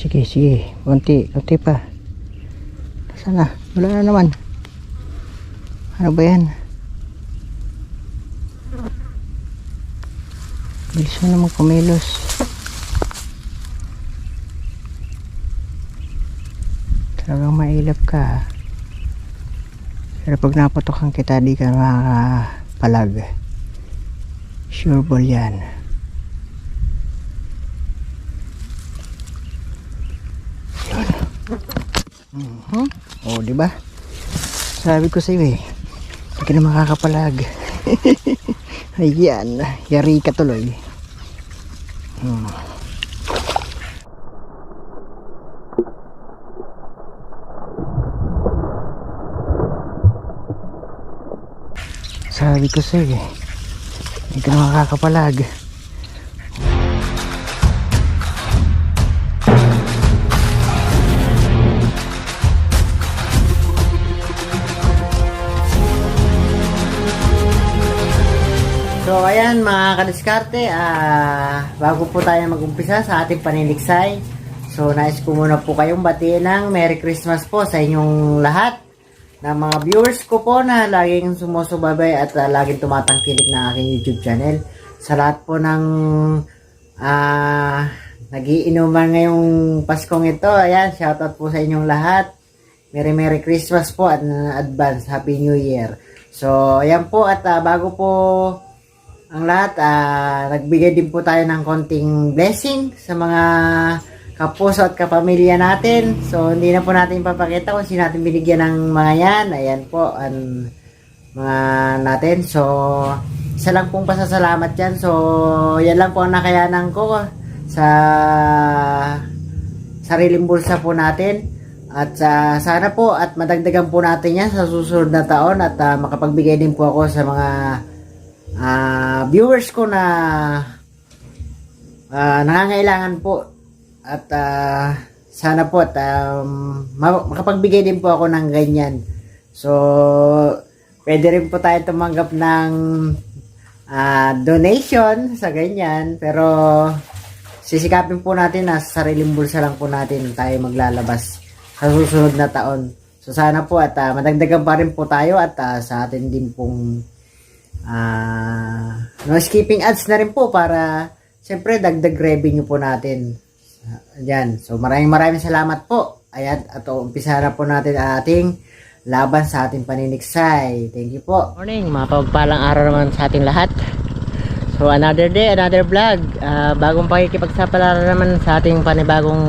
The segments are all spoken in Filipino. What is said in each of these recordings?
Sige, sige. Kunti pa. Nasaan na? Wala na naman. Ano ba yan? Bilis mo naman kumilos. Talagang mailap ka. Pero pag naputokan kita, di ka makakapalag. Sure ball yan. Yun. Oh, di ba? Sabi ko sa iyo eh. Hindi ka na makakapalag. Ayan, yari ka tuloy. Sabi ko sa'yo eh, hindi ka na makakapalag. So ayan mga kadiskarte, bago po tayo mag-umpisa sa ating paniniksay, so nais ko muna po kayong batiin ng Merry Christmas po sa inyong lahat, na mga viewers ko po na laging sumusubaybay at laging tumatangkilik ng aking YouTube channel. Sa lahat po ng nagiinuman ngayong Paskong ito, ayan, shoutout po sa inyong lahat. Merry Christmas po at advance Happy New Year. So ayan po, at bago po ang lahat, nagbigay din po tayo ng konting blessing sa mga kapuso at kapamilya natin. So hindi na po natin papakita kung sino natin binigyan ng mga yan. Ayan po ang mga natin. So isa lang pong pasasalamat yan. So yan lang po ang nakayanan ko sa sariling bulsa po natin. At sana po at madagdagan po natin yan sa susunod na taon, at makapagbigay din po ako sa mga viewers ko na nangangailangan po, at sana po at makapagbigay din po ako ng ganyan. So pwede rin po tayo tumanggap ng donation sa ganyan, pero sisikapin po natin na sa sariling bulsa lang po natin tayo maglalabas sa susunod na taon. So sana po at madagdagan pa rin po tayo, at sa atin din pong no skipping ads na rin po, para siyempre dagdag revenue po natin. Ayan. So maraming salamat po. Ayan, at umpisa na po natin ang ating laban sa ating paniniksay. Thank you po. Morning, mga pagpalang araw naman sa ating lahat. So another day, another vlog. Bagong pakikipagsapalaran naman sa ating panibagong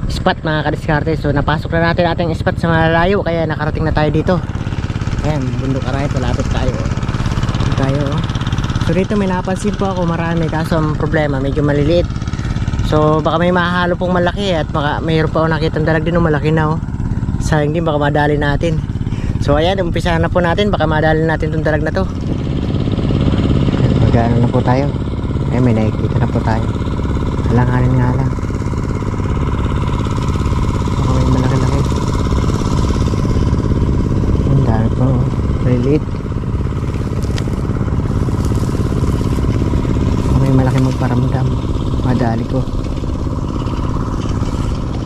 spot mga kadiskarte. So napasok na natin ating spot sa malalayo, kaya nakarating na tayo dito. Ayan, bundok aray, palapit tayo. So dito may napansin po ako marami, kaso ang problema medyo maliliit. So baka may mahalo pong malaki, at baka mayroon pa ako nakitang dalag din ng malaki na sayang din, baka madali natin. So ayan, umpisa na po natin, baka madali natin itong dalag na to. Magano na po tayo. Ay, may nakikita na po tayo. Halanganin nga lang. Baka may malaki-laki. Ang dami po, maliliit. Malaki magparamdam, madali ko.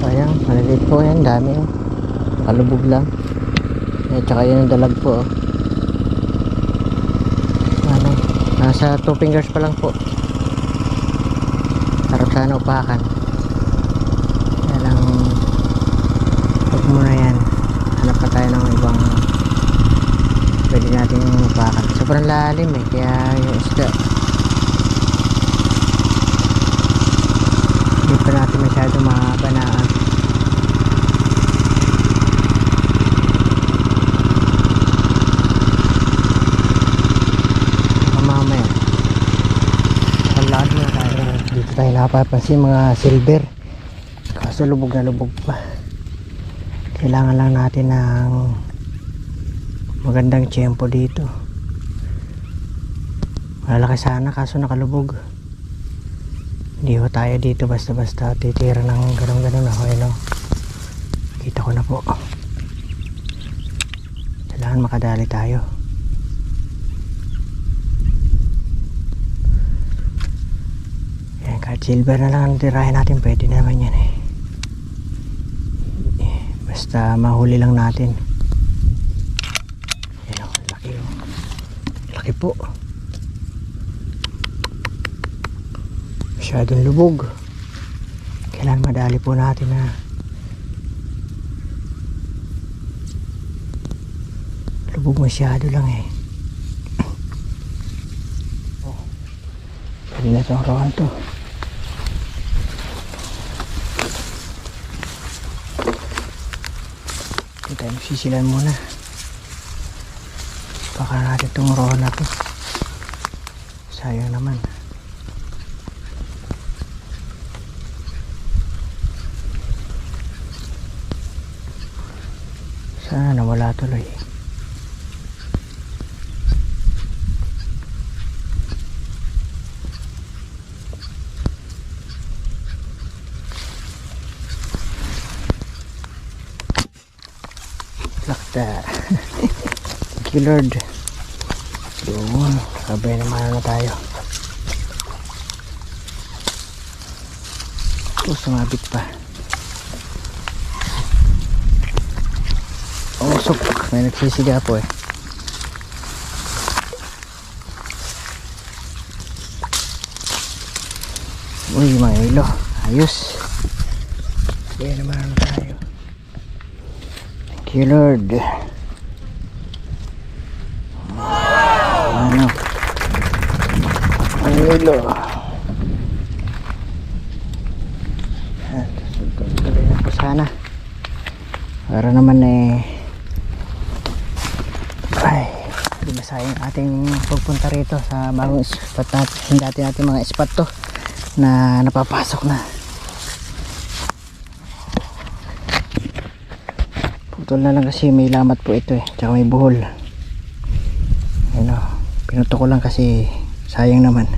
So ayan, maliliit po yan, dami kalubog lang. Tsaka yan ang dalag po ano, nasa 2 fingers pa lang po. Sarap sana upakan. Kaya lang huwag muna yan, hanap pa tayo ng ibang pwede natin upakan. Sobrang lalim kaya yung isda hindi pa natin masyado mabanaan. Mamaya kalad na tayo. Dito tayo napapansin mga silver, kaso lubog na lubog pa. Kailangan lang natin ng magandang tiyempo dito. Malalaki sana kaso nakalubog. Hindi ho tayo dito basta-basta titira ng ganun-ganun ako. Ayun, kita ko na po. Kailangan makadali tayo. Ayan, kahit silver na lang ang tirahin natin, pwede naman yan basta mahuli lang natin. Ayan o, laki o, laki po, masyadong lubog. Kailangan madali po natin na lubog, masyado lang eh. Pwede na itong rohan to. Hindi tayo magsisilan muna. Baka natin itong rohan na to. Sayang naman. Sana nawala tuloy. Lakta. Thank you Lord. Yun, sabay naman na tayo. Sumabit pa. Usok, may nagsisiga po eh. Uy, mga ilo, ayos. Sabay naman na tayo. Thank you Lord. Ano, ang ilo. Tuloy na po sana para naman eh ay di masayang ating pagpunta rito sa bagong spot natin. Dati natin mga spot to na napapasok na. Putol na lang kasi may lamat po ito eh, tsaka may buhol. Ayun o, pinuto ko lang kasi sayang naman.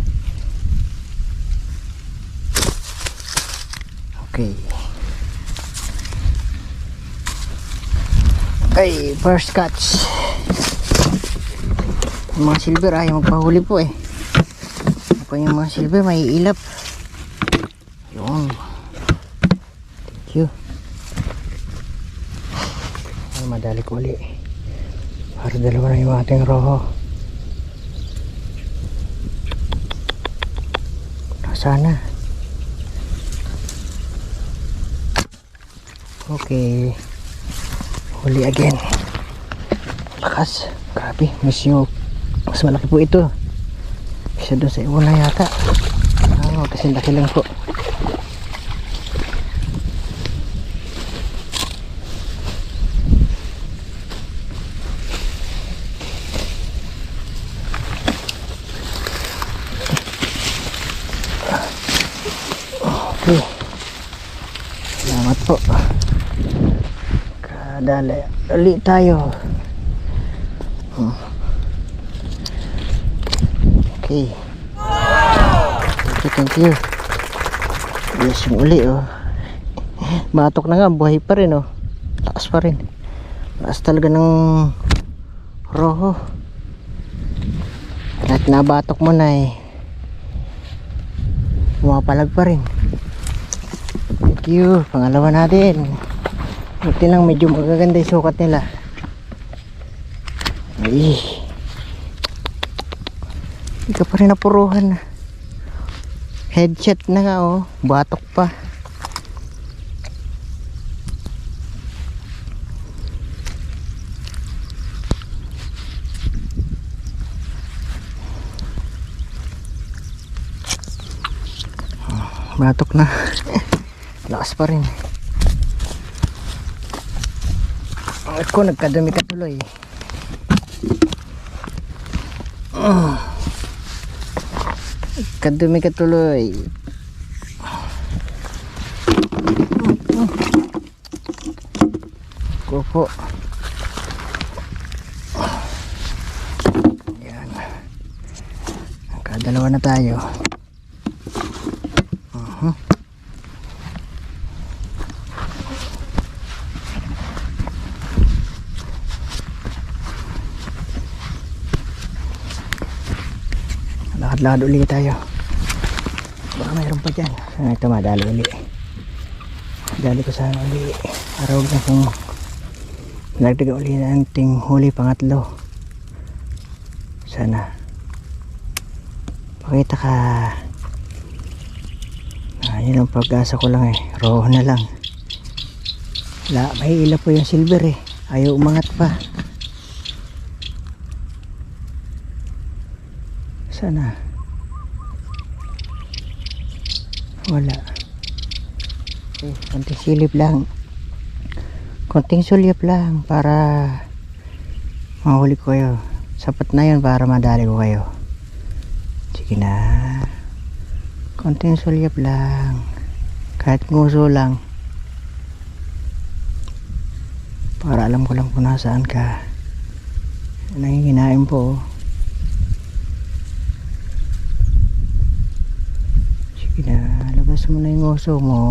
Okay. Ay, first catch. Yung mga silver ayaw magpahuli po eh. Ako yung mga silver may ilap. Yun. Thank you. Ay, madali ko uli. Para dalawa na yung ating roho. Sana. Okay. Huli again. Lakas. Grabe. Mas malaki po ito. Kasi doon sa una yata. Kasi laki lang po. Okay. Salamat po. Dali tayo. Okay. Thank you. Yes, yung uli oh. Batok na nga, buhay pa rin oh. Lakas pa rin. Lakas talaga ng roho. At nabatok mo na eh, pumapalag pa rin. Thank you. Pangalawa natin. Buti lang medyo magaganda yung sukat nila. Ay, hindi ka pa rin napuruhan. Headshot na nga oh, batok pa. Batok na. Lakas pa rin. Ako nagkadumi ka tuloy. Kadumi ka tuloy. Kupo. Yan. Nakadalawa na tayo. Lakad-lakad ulit tayo. Baka mayroon pa dyan. Ito madali ulit. Dali ko sana ulit. Para huwag na kung Nagdaga uli na ang ting huli pangatlo. Sana pakita ka. Yun ang pag-asa ko lang eh. Roho na lang. May ila po yung silver eh. Ayaw umangat pa. Sana wala. Okay, konting silip lang. Konting sulyap lang para mahuli ko kayo. Sapat na yun para madali ko kayo. Sige na. Konting sulyap lang. Kahit nguso lang. Para alam ko lang kung nasaan ka. Nanginginain po. Sige na. Labas mo na yung nguso mo.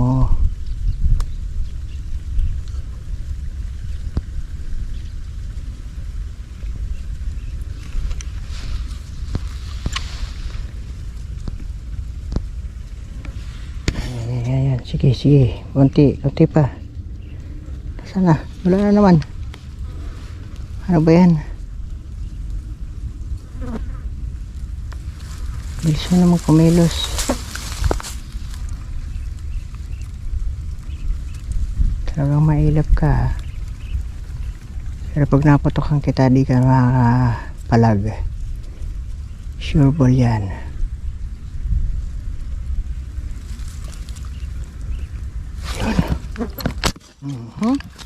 Ayan. Sige. Konti pa. Sana, wala na naman. Ano ba yan? Bilis mo naman kumilos. Talagang mailap ka. Pero pag naputokan kita, di ka makapalag. Sure ball yan.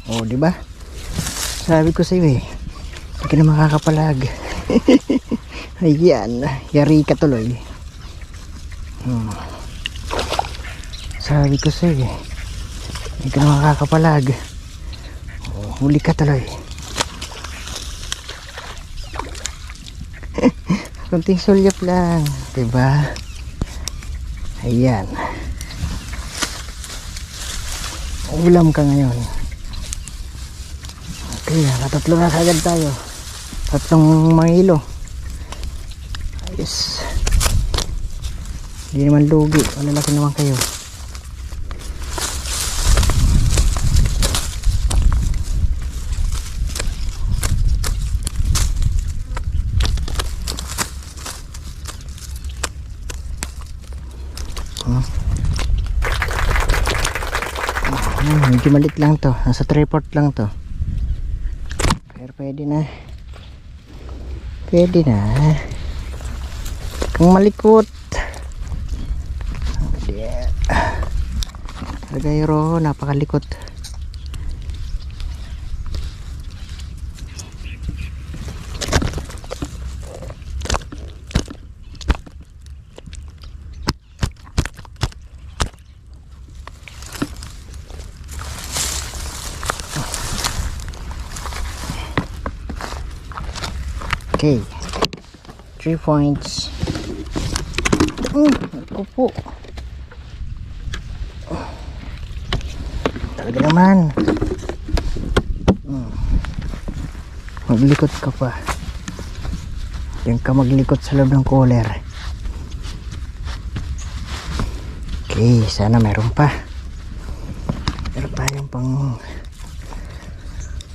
Oh, di ba? Sabi ko sa iyo eh. Hindi ka na makakapalag. Ayan, yari ka tuloy. Sabi ko sa iyo eh. Hindi ka na makakapalag. Oh, huli ka tuloy. Kunting sulyap lang, di ba? Ayan. Ulam ka ngayon. Okay, nakatatlo na agad tayo. 3 mangilo. Ayos. Hindi naman lugi. Malalaki naman kayo. Medyo malit lang to. Nasa 3/4 lang to. Pero pwede na. Kung malikot. Tagayro, napakalikot. Okay, 3 points. Ako po. Talaga naman. Maglikot ka pa. Diyan ka maglikot sa loob ng cooler. Okay, sana meron pa. Meron tayong pang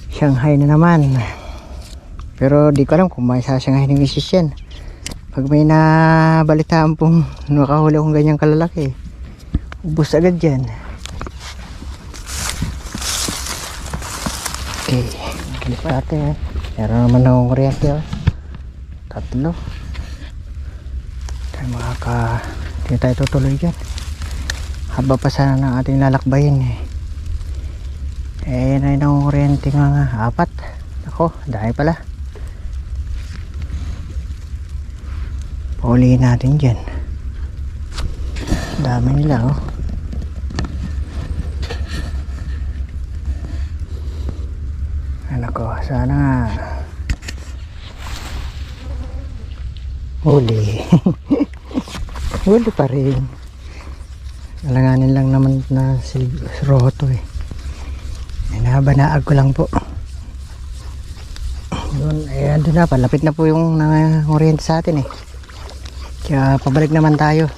Shanghai na naman. Pero di ko alam kung may sasangay ni Mrs. yan. Pag may nabalitaan pong nakahuli akong ganyang kalalaki, ubos agad yan. Okay, kilip natin. Meron naman akong kuryente. 3. Hindi tayo tutuloy dyan. Haba pa sana ng ating lalakbayin eh. Yan akong kuryente nga 4. Ako, dahil pala. Paulihin natin dyan. Dami nila oh. Anak ko, sana huli. Huli pa rin. Alanganin lang naman na si Roto eh. Nabanaag ko lang po. Doon, doon na, palapit na po yung oriente sa atin eh. Kaya pabalik naman tayo.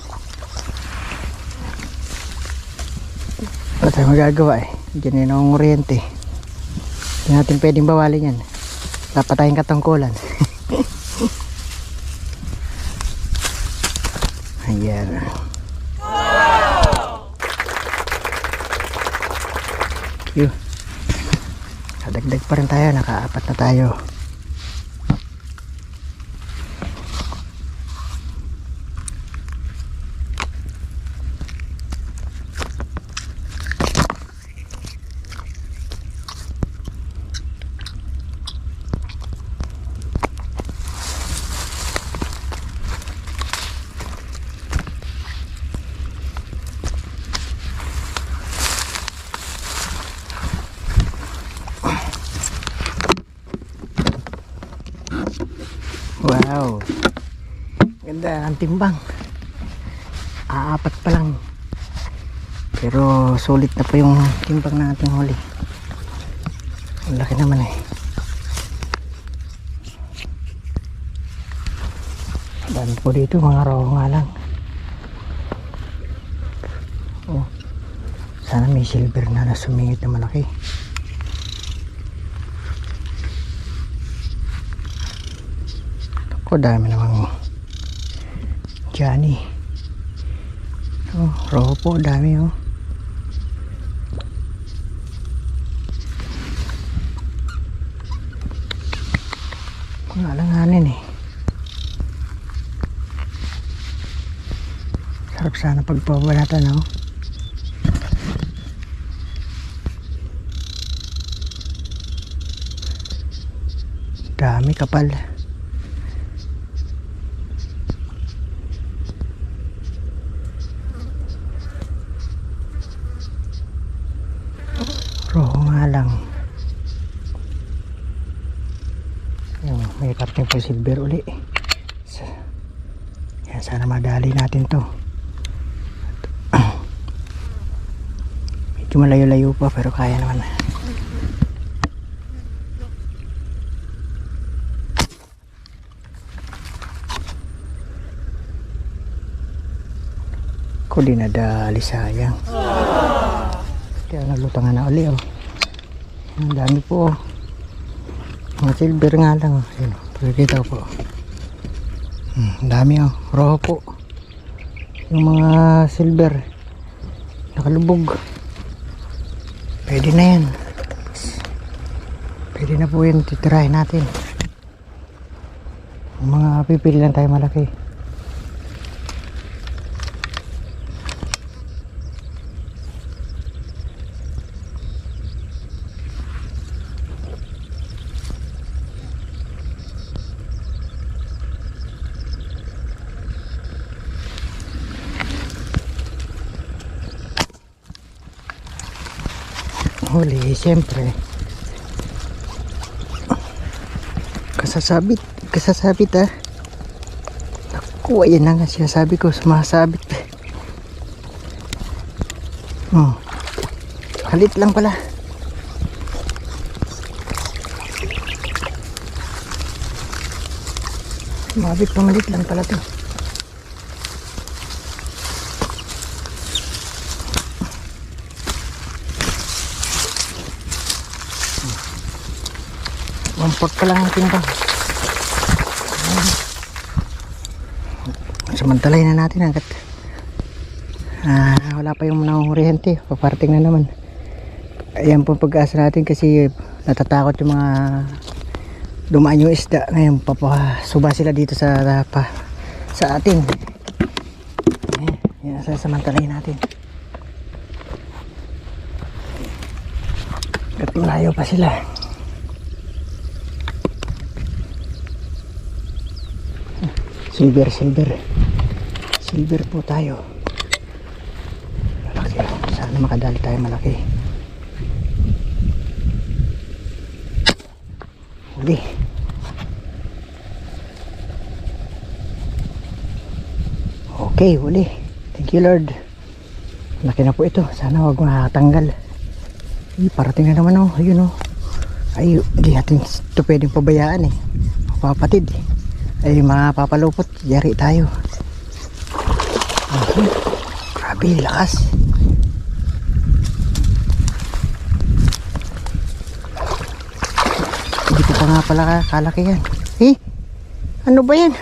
Wala tayong magagawa eh. Diyan yun ang oriente. Hindi natin pwedeng bawalin yan. Dapat tayong katungkulan. Ayan. Thank you. Kadagdag pa rin tayo. Nakaapat na tayo. Wow. Ganda ang timbang. Apat pa lang. Pero sulit na pa yung timbang na ating huli. Ang laki naman eh. Dami po dito, mga roho nga lang. Oh. Sana may silver na sumingit na malaki. Ako dami namang Johnny. Oh, roho po, dami oh. Kung alanganin eh. Sarap sana pagpabalatan oh. Dami kapal. Roho nga lang. May parting po silver uli. Yan, sana madali natin to. Medyo malayo-layo pa pero kaya naman. Ko di nadali, sayang. Kaya naglutangan na uli oh. Ang dami po oh. Mga silver nga lang oh. Ayun, pagkita po. Ang dami oh. Roho po. Yung mga silver nakalubog. Pwede na yan. Pwede na po yun. Titirahin natin. Yung mga pipili lang tayo malaki. Huli, siyempre kasasabit ah. Naku, ayan na nga sinasabi ko, sumasabit. Oh, halit lang pala. Sumabit, pamalit lang pala to. Mampot pa lang ang timbang. Samantalay na natin hanggat wala pa yung nanguhurihente. Paparting na naman. Ayan po pag-asa natin kasi natatakot yung mga dumaan yung isda. Ngayon papasuba sila dito sa atin. Ayan, samantalay natin. Hanggat malayo pa sila. Silver po tayo. Malaki. Sana makadali tayo malaki. Huli. Okay, huli. Thank you Lord. Laki na po ito. Sana wag makatanggal. Parating na naman oh. Ayun oh. Ay, hindi natin ito pwedeng pabayaan eh. Mapapatid eh. Ay mapapalupot, yari tayo. Grabe, lakas. pala kalaki yan. Ano ba yan?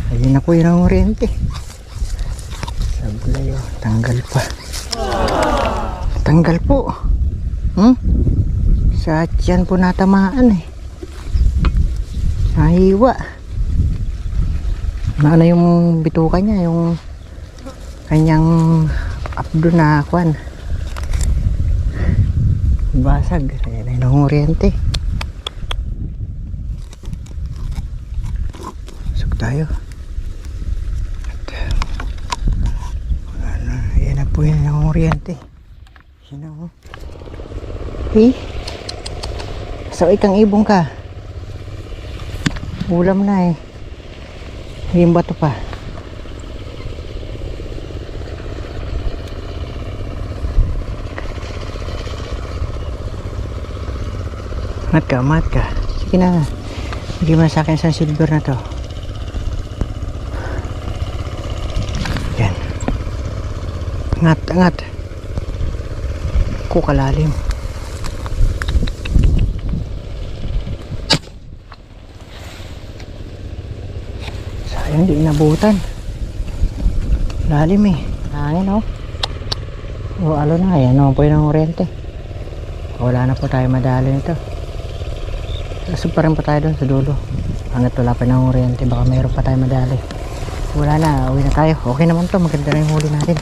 Ayun na po yun ang oriente. Sablay, oh, tanggal pa. Tanggal po. Sa tiyan po natamaan eh. Nahiwa. Ano yung bituka niya, yung kanyang abdo na kwan. Basag. Ayan ang oriente. Pasok tayo. Ayan na po yan ang oriente. Yan na oh. So ikang ibong ka. Ulam na eh. Yung bato pa. Mat ka. Sige na. Bigyan mo na sa akin isang silver na to. Yan. Angat. Kalalim. Sayang di inabutan. Lalim eh. Hangin oh. Alo na. Ayan naman po yun ang oriente. Wala na po tayo madali nito. Lasog pa rin po tayo doon sa dulo. Hanggat wala pa ng oriente, baka mayroon pa tayo madali. Wala na, uwi na tayo. Okay naman to, maganda na yung huli natin.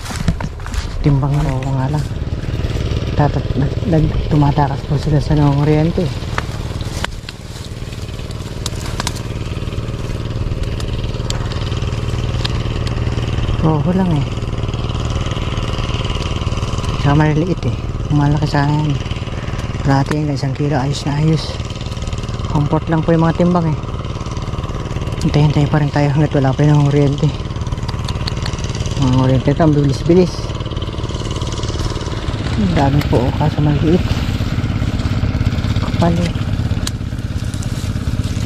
Timbang na ako nga lang. Tumatakas po sila sa oriente. Oo lang eh. Saka maliliit eh. Malaki sana yan. Natin yung 1 kilo, ayos na ayos. Comfort lang po yung mga timbang eh. Hintay-hintay pa rin tayo hanggat wala pa yung oriente. Mga oriente ito, ang bilis-bilis. Ang dami po kaso maliit. Kapal eh.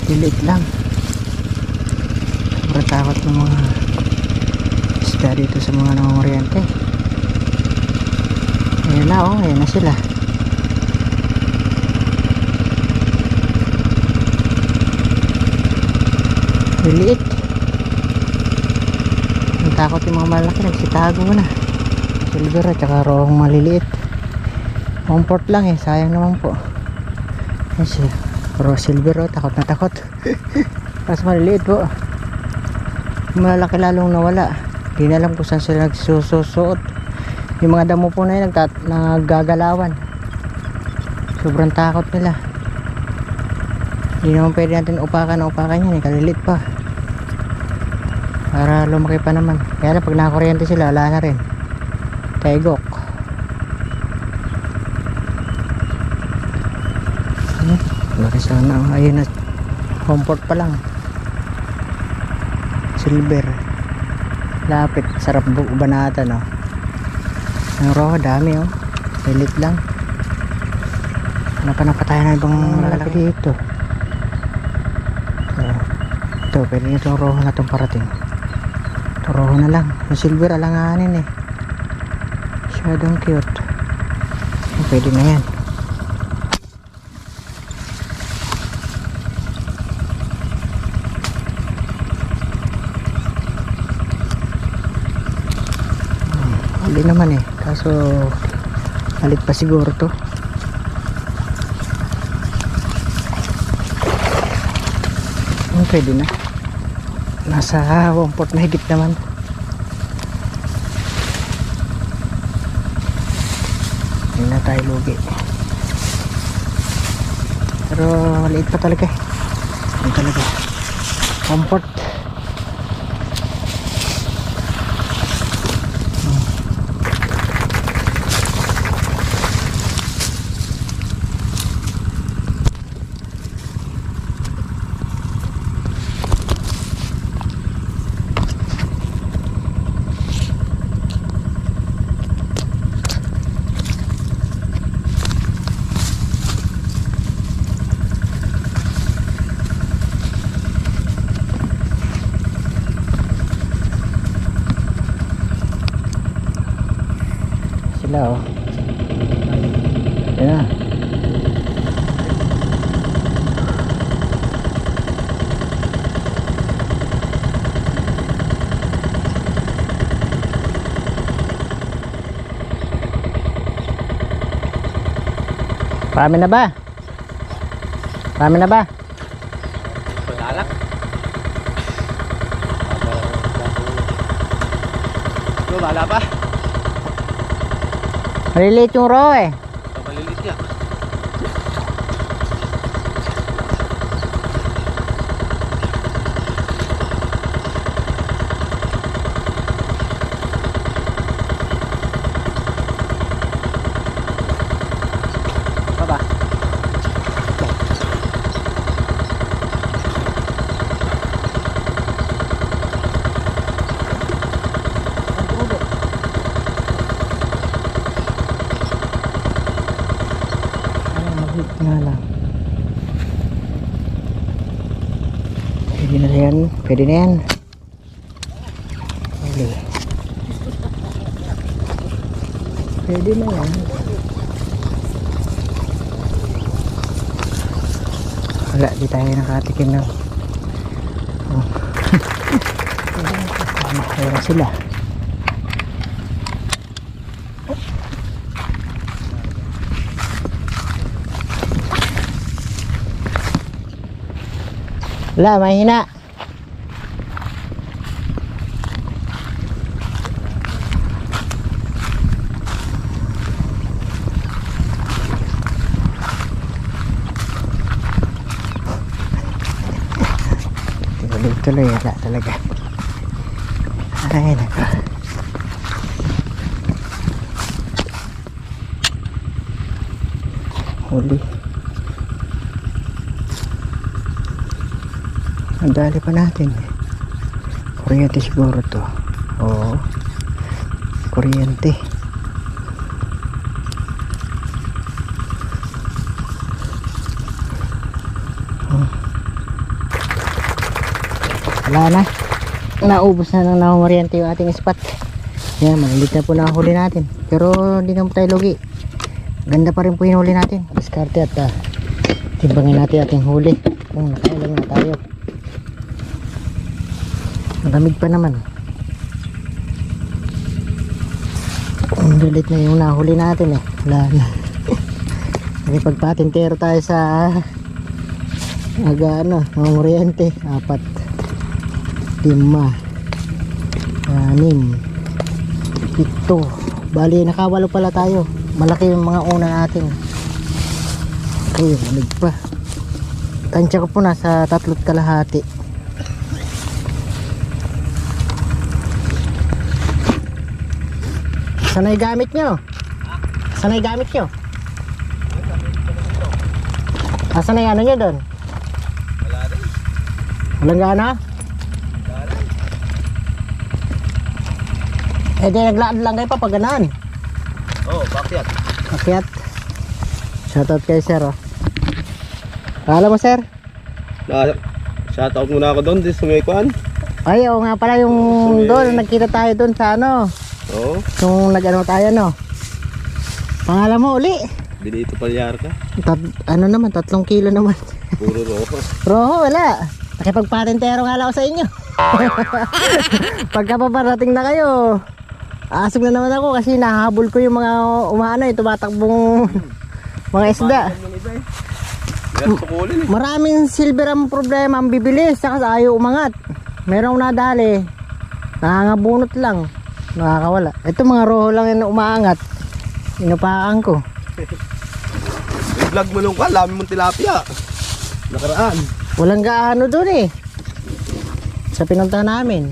Lilit lang. Sobrang takot ng mga isda dito sa mga oriente. Ayan na oh, ayan na sila. Liliit. Ang takot yung mga malaki, nagsitago na. Silver at saka rohong maliliit. Comfort lang eh, sayang naman po. Kasi raw silver oh, takot na takot. Mas maliliit po. Malaki lalong nawala. Hindi na alam kung saan sila nagsusuot. Yung mga damo po na yun naggagalawan. Sobrang takot nila. Hindi naman pwede natin upakan yan eh, kalilit pa. Para lumaki pa naman. Kaya na pag nakakuryente sila, wala na rin. Tegok. Laki sana. Ayun na. Comfort pa lang. Silver. Lapit. Sarap banatan oh. Ang roho dami oh. Lilit lang. Hanapan na pa tayo ng ibang malalaki dito. Ito, pwede nyo itong roho na itong parating. Ito roho na lang. Yung silver alanganin eh. Masyadong cute. Pwede na yan. Huli naman eh. Kaso halit pa siguro to. Pwede na. Nasa 1/4 na higit naman. Hindi na tayo lugi. Pero maliit pa talaga eh. Hindi talaga. Comfort. Sila oh. Ayan na. Marami na ba? Marami na ba? Paglalak. Wala pa. Maliliit yung roe eh. Malilit niya. Baba. Nga lang. Pwede na yan. Pwede na yan. Pwede. Pwede na yan. Wala, di tayo nakatikim na. Oh. Kaya na sila. Wala, mahina. Tuloy-tuloy, wala talaga. Ay, nako. Huli. Ang dali pa natin eh. Kuryente siguro to. Oo. Kuryente. Wala na. Naubos na ng nakuryente yung ating spot. Yan, malilit na po na huli natin. Pero hindi na po tayo lugi. Ganda pa rin po yung huli natin. Diskarte at timbangin natin ating huli. Kung nakailang na tayo. Malamig pa naman. Ang lilit na yung nahuli natin eh. Wala na. Nakipagpatintero tayo sa aga ano, ng kuryente. 4 5 6 7 bali nakawalo pala tayo. Malaki yung mga una natin. Okay, malig pa. Tansya ko po nasa 3 kalahati. Sanay gamit nyo? Sanay gamit nyo? Sanay ano nyo doon? Wala rin. Walang gana? Eh di naglaan lang kayo pa pag ganaan. Oo, bakit? Akyat. Shoutout kay sir oh. Alam mo sir? Shoutout muna ako doon sa may kuan. Ay oo nga pala yung doon. Nagkita tayo doon sa ano. Oo. Nung nag-ano tayo no. Pangalan mo uli? Dinito palyar ka. Ano naman 3 kilo naman. Puro roho. Roho wala. Nakipagpatintero nga lang ako sa inyo. Pagka paparating na kayo, asog na naman ako kasi nahabol ko yung mga umaano eh, tumatakbong mga isda. Maraming silver ang problema, ang bibilis, saka ayaw umangat. Merong nadali, nangangabunot lang, nakakawala. Ito mga roho lang yung umaangat, inupakan ko. I-vlog mo nung kuan, lami mong tilapia. Nakaraan. Walang gaano dun eh, sa pinunta namin.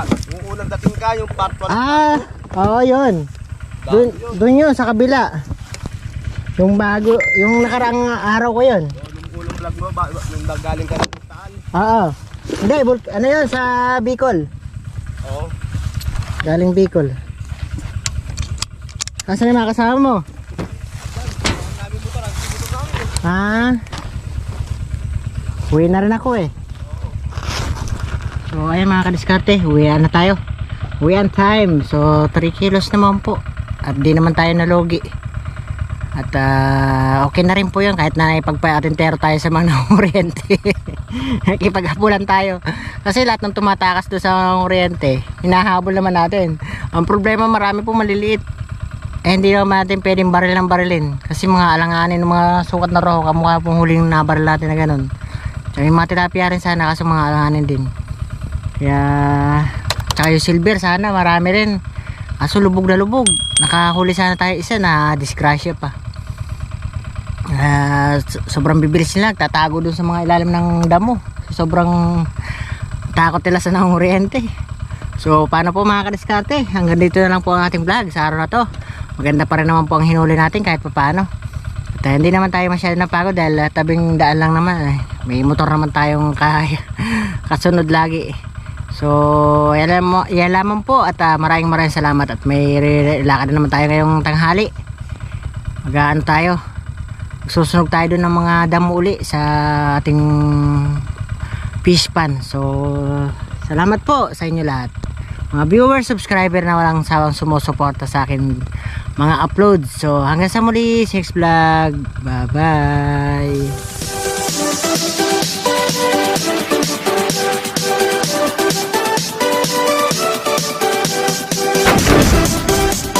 Yung unang dating ka, yung part 1. Ah, oo yun. Doon yun sa kabila. Yung bago, yung nakaraang araw ko yun. Yung unang vlog mo, yung galing ka ng Taal. Oo. Hindi, ano yun sa Bicol. Oo. Galing Bicol. Asan yung mga kasama mo? Ah. Uwi na rin ako eh. So ayan mga kadiskarte, uwian na tayo. Uwian time. So 3 kilos naman po. At di naman tayo nalogi. At okay na rin po yun kahit na ipagpatintero tayo sa mga kuryente. Nakipaghabulan tayo. Kasi lahat ng tumatakas doon sa kuryente, hinahabol naman natin. Ang problema marami po maliliit. hindi naman natin pwedeng baril ng barilin. Kasi mga alanganin ng mga sukat na roho, kamukha pong huling nabaril natin na ganun. Tsaka yung mga tilapia rin sana, kaso mga alanganin din. Kaya, tsaka yung silver sana, marami rin. Kaso lubog na lubog. Nakahuli sana tayo isa na disgrasya pa. Sobrang bibilis nila, tatago dun sa mga ilalim ng damo. Sobrang takot nila sa nanguryente. So paano po mga kadiskarte, hanggang dito na lang po ang ating vlog sa araw na to. Maganda pa rin naman po ang hinuli natin kahit pa paano. At hindi naman tayo masyado napagod dahil tabing daan lang naman. May motor naman tayong kasunod lagi. So yan lamang po at maraming salamat. At may lakad naman tayo ngayong tanghali. Mag-ano tayo, susunog tayo dun ng mga damo uli sa ating fish pan. So salamat po sa inyo lahat, mga viewers, subscriber na walang sawang sumusuporta sa akin mga uploads. So hanggang sa muli, next vlog, bye bye.